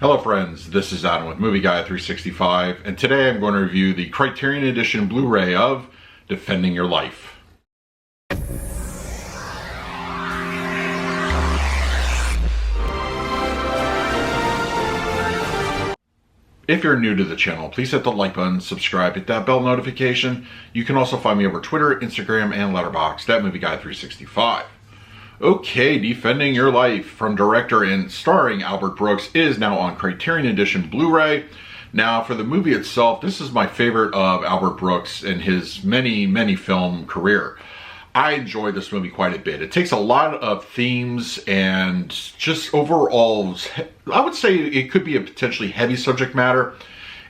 Hello friends, this is Adam with Movie Guy 365, and today I'm going to review the Criterion Edition Blu-ray of Defending Your Life. If you're new to the channel, please hit the like button, subscribe, hit that bell notification. You can also find me over Twitter, Instagram, and Letterboxd at Movie Guy 365. Okay, Defending Your Life from director and starring Albert Brooks is now on Criterion Edition Blu-ray. Now, for the movie itself, this is my favorite of Albert Brooks in his many film career. I enjoy this movie quite a bit. It takes a lot of themes and just overall, I would say it could be a potentially heavy subject matter.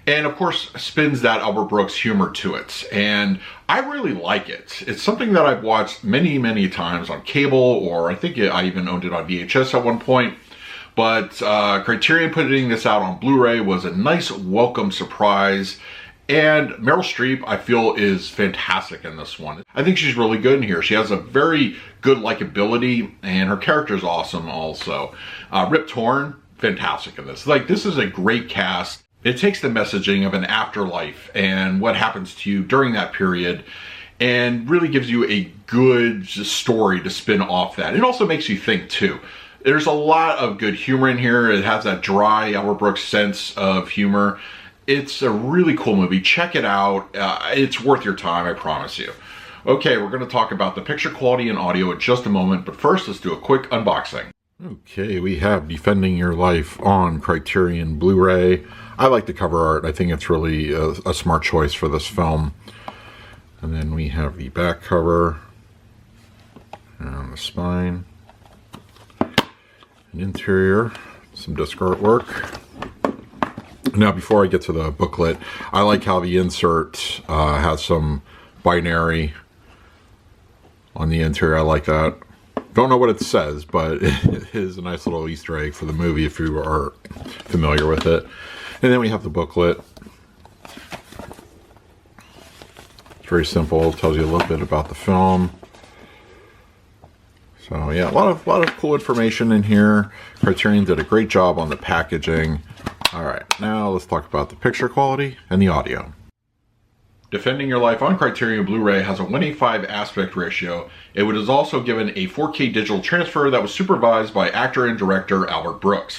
And of course, spins that Albert Brooks humor to it. And I really like it. It's something that I've watched many times on cable, or I think I even owned it on VHS at one point. But Criterion putting this out on Blu-ray was a nice welcome surprise. And Meryl Streep, I feel, is fantastic in this one. I think she's really good in here. She has a very good likability, and her character is awesome also. Rip Torn, fantastic in this. This is a great cast. It takes the messaging of an afterlife and what happens to you during that period and really gives you a good story to spin off that. It also makes you think too. There's a lot of good humor in here. It has that dry Albert Brooks sense of humor. It's a really cool movie. Check it out. It's worth your time, I promise you. Okay, we're going to talk about the picture quality and audio in just a moment, but first let's do a quick unboxing. Okay, we have Defending Your Life on Criterion Blu-ray. I like the cover art. I think it's really a smart choice for this film. And then we have the back cover and the spine. An interior, some disc artwork. Now, before I get to the booklet, I like how the insert has some binary on the interior. I like that. Don't know what it says, but it is a nice little Easter egg for the movie if you are familiar with it. And then we have the booklet. It's very simple. It tells you a little bit about the film. So yeah, a lot of cool information in here. Criterion did a great job on the packaging. All right, now let's talk about the picture quality and the audio. Defending Your Life on Criterion Blu-ray has a 1:5 aspect ratio. It was also given a 4K digital transfer that was supervised by actor and director Albert Brooks.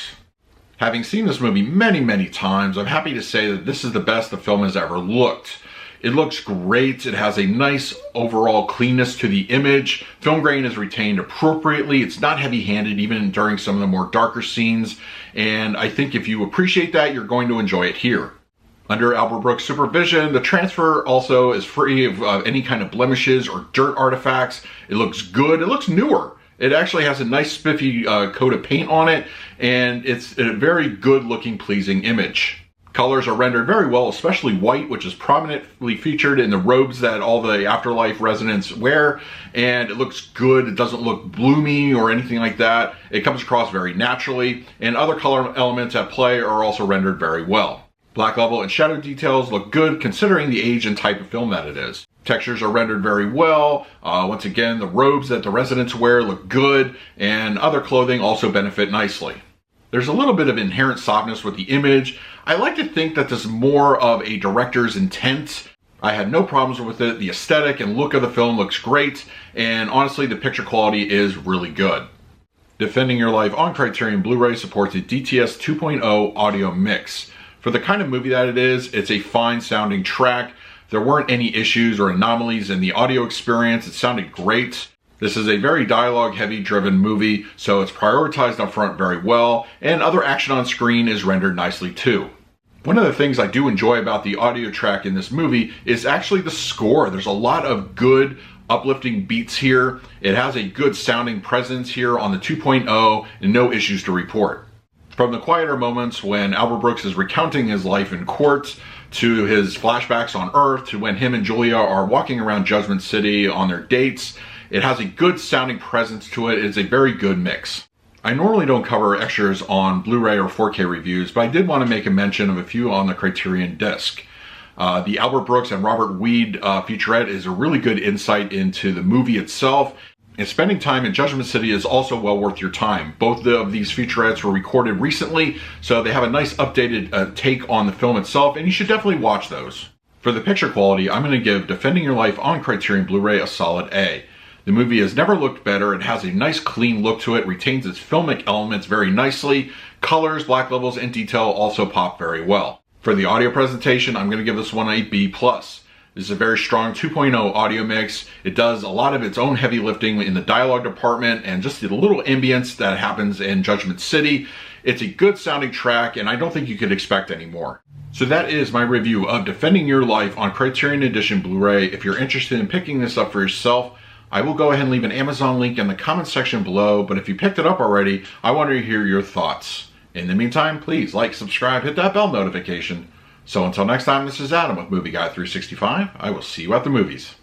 Having seen this movie many times, I'm happy to say that this is the best the film has ever looked. It looks great. It has a nice overall cleanness to the image. Film grain is retained appropriately. It's not heavy-handed even during some of the more darker scenes. And I think if you appreciate that, you're going to enjoy it here. Under Albert Brooks' supervision, the transfer also is free of any kind of blemishes or dirt artifacts. It looks good. It looks newer. It actually has a nice spiffy coat of paint on it, and it's a very good looking, pleasing image. Colors are rendered very well, especially white, which is prominently featured in the robes that all the afterlife residents wear, and it looks good. It doesn't look bloomy or anything like that. It comes across very naturally, and other color elements at play are also rendered very well. Black level and shadow details look good considering the age and type of film that it is. Textures are rendered very well. Once again, the robes that the residents wear look good, and other clothing also benefit nicely. There's a little bit of inherent softness with the image. I like to think that this is more of a director's intent. I had no problems with it. The aesthetic and look of the film looks great, and honestly, the picture quality is really good. Defending Your Life on Criterion Blu-ray supports a DTS 2.0 audio mix. For the kind of movie that it is, it's a fine sounding track. There weren't any issues or anomalies in the audio experience. It sounded great. This is a very dialogue heavy driven movie, so it's prioritized up front very well, and other action on screen is rendered nicely too. One of the things I do enjoy about the audio track in this movie is actually the score. There's a lot of good uplifting beats here. It has a good sounding presence here on the 2.0 and no issues to report. From the quieter moments when Albert Brooks is recounting his life in court, to his flashbacks on Earth, to when him and Julia are walking around Judgment City on their dates, it has a good sounding presence to it. It's a very good mix. I normally don't cover extras on Blu-ray or 4K reviews, but I did want to make a mention of a few on the Criterion disc. The Albert Brooks and Robert Weed featurette is a really good insight into the movie itself And spending time in Judgment City is also well worth your time. Both of these featurettes were recorded recently, so they have a nice updated take on the film itself, and you should definitely watch those. For the picture quality, I'm going to give Defending Your Life on Criterion Blu-ray a solid A. The movie has never looked better. It has a nice clean look to it, retains its filmic elements very nicely. Colors, black levels, and detail also pop very well. For the audio presentation, I'm going to give this one a B+. This is a very strong 2.0 audio mix. It does a lot of its own heavy lifting in the dialogue department and just the little ambience that happens in Judgment City. It's a good sounding track, and I don't think you could expect any more. So that is my review of Defending Your Life on Criterion Edition Blu-ray. If you're interested in picking this up for yourself, I will go ahead and leave an Amazon link in the comments section below, but if you picked it up already, I want to hear your thoughts. In the meantime, please like, subscribe, hit that bell notification. So until next time, this is Adam with Movie Guy 365. I will see you at the movies.